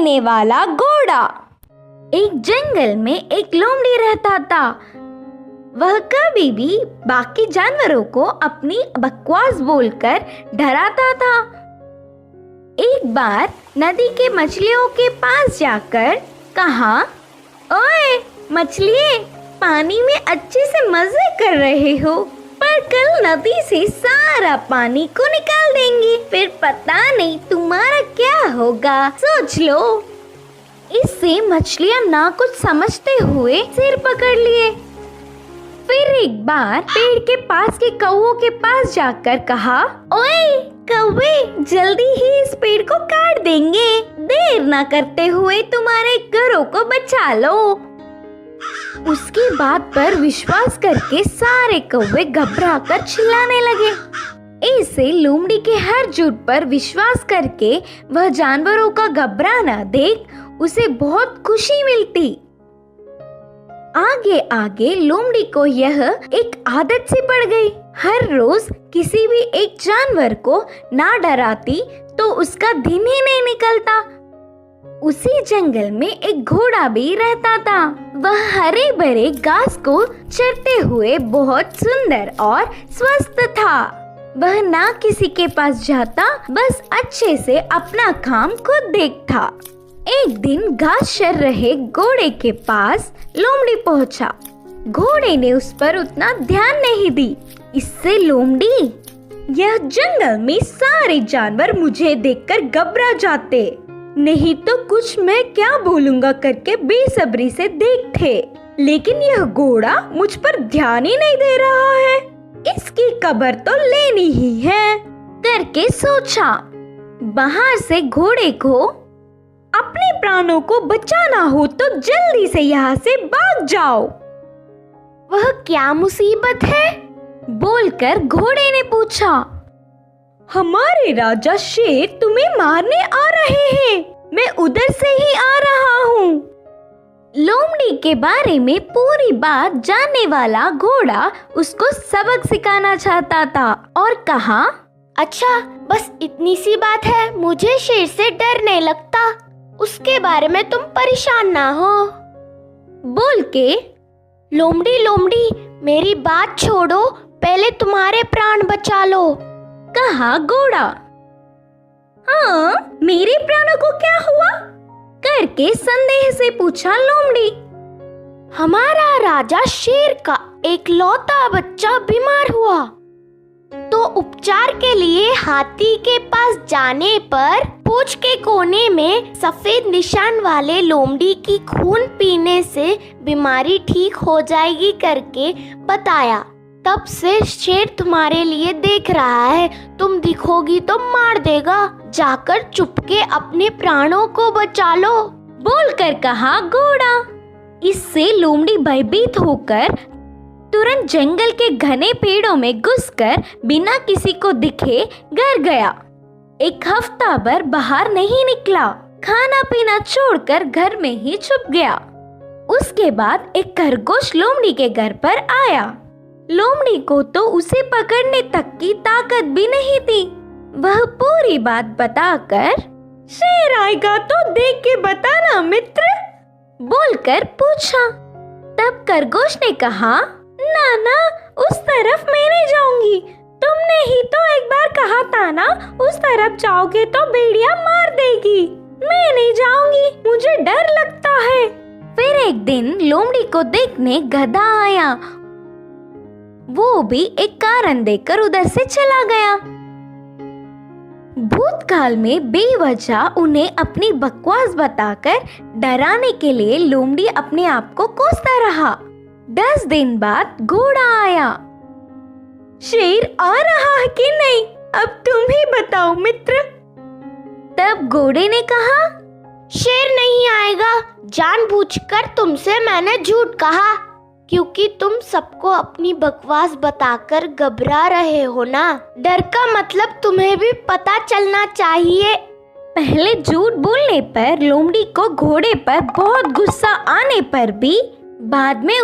देने वाला घोड़ा। एक जंगल में एक लोमड़ी रहता था। वह कभी भी बाकी जानवरों को अपनी बकवास बोलकर डराता था। एक बार नदी के मछलियों के पास जाकर कहा, ओए मछलिए, पानी में अच्छे से मजे कर रहे हो, पर कल नदी से सारा पानी को निकाल देंगे, फिर पता नहीं तुम्हारा क्या होगा, सोच लो। इससे मछलियां ना कुछ समझते हुए सिर पकड़ लिए। फिर एक बार पेड़ के पास के कौवों के पास जाकर कहा, ओए कौवे, जल्दी ही इस पेड़ को काट देंगे, देर ना करते हुए तुम्हारे घरों को बचा लो। उसकी बात पर विश्वास करके सारे कौवे घबराकर चिल्लाने लगे। ऐसे लोमड़ी के हर झूठ पर विश्वास करके वह जानवरों का घबराना देख उसे बहुत खुशी मिलती। आगे आगे लोमड़ी को यह एक आदत सी पड़ गई। हर रोज किसी भी एक जानवर को ना डराती तो उसका दिन ही नहीं निकलता। उसी जंगल में एक घोड़ा भी रहता था। वह हरे भरे घास को चरते हुए बहुत सुंदर और स्वस्थ था। वह ना किसी के पास जाता, बस अच्छे से अपना काम खुद देखता। एक दिन घास चर रहे घोड़े के पास लोमड़ी पहुंचा। घोड़े ने उस पर उतना ध्यान नहीं दी। इससे लोमड़ी, यह जंगल में सारे जानवर मुझे देखकर घबरा जाते, नहीं तो कुछ मैं क्या बोलूंगा करके बेसब्री से देखते, लेकिन यह घोड़ा मुझ पर ध्यान ही नहीं दे रहा है, इसकी खबर तो लेनी ही है करके सोचा। बाहर से घोड़े को अपने प्राणों को बचाना हो तो जल्दी से यहाँ से भाग जाओ। वह क्या मुसीबत है? बोलकर घोड़े ने पूछा। हमारे राजा शेर तुम्हें मारने आ रहे हैं, मैं उधर से ही आ रहा हूँ। लोमड़ी के बारे में पूरी बात जानने वाला घोड़ा उसको सबक सिखाना चाहता था और कहा, अच्छा बस इतनी सी बात है, मुझे शेर से डर नहीं लगता, उसके बारे में तुम परेशान ना हो। बोल के लोमड़ी लोमड़ी मेरी बात छोड़ो, पहले तुम्हारे प्राण बचा लो, कहा घोड़ा। हाँ, मेरे प्राणों को क्या हुआ? करके संदेह से पूछा लोमड़ी। हमारा राजा शेर का एक लौता बच्चा बीमार हुआ, तो उपचार के लिए हाथी के पास जाने पर पूंछ के कोने में सफेद निशान वाले लोमड़ी की खून पीने से बीमारी ठीक हो जाएगी करके बताया। तब से शेर तुम्हारे लिए देख रहा है, तुम दिखोगी तो मार देगा, जाकर चुपके अपने प्राणों को बचा लो, बोलकर कहा घोड़ा। इससे लोमड़ी भयभीत होकर तुरंत जंगल के घने पेड़ों में घुसकर बिना किसी को दिखे घर गया। एक हफ्ता भर बाहर नहीं निकला, खाना पीना छोड़कर घर में ही छुप गया। उसके बाद एक खरगोश लोमड़ी के घर पर आया। लोमड़ी को तो उसे पकड़ने तक की ताकत भी नहीं थी। वह पूरी बात बताकर, शेर आएगा तो देख के बताना मित्र, बोलकर पूछा। तब खरगोश ने कहा, ना ना, उस तरफ मैं नहीं जाऊंगी, तुमने ही तो एक बार कहा था ना, उस तरफ जाओगे तो भेड़िया मार देगी, मैं नहीं जाऊंगी, मुझे डर लगता है। फिर एक दिन लोमड़ी को देखने गधा आया। वो भी एक कारण देकर उधर से चला गया। भूतकाल में बेवजह उन्हें अपनी बकवास बताकर डराने के लिए लोमड़ी अपने आप को कोसता रहा। 10 दिन बाद घोड़ा आया। शेर आ रहा है कि नहीं, अब तुम ही बताओ मित्र। तब घोड़े ने कहा, शेर नहीं आएगा, जानबूझकर तुमसे मैंने झूठ कहा, क्योंकि तुम सबको अपनी बकवास बताकर घबरा रहे हो ना। डर का मतलब तुम्हें भी पता चलना चाहिए। पहले झूठ बोलने पर लोमड़ी को घोड़े पर बहुत गुस्सा आने पर भी बाद में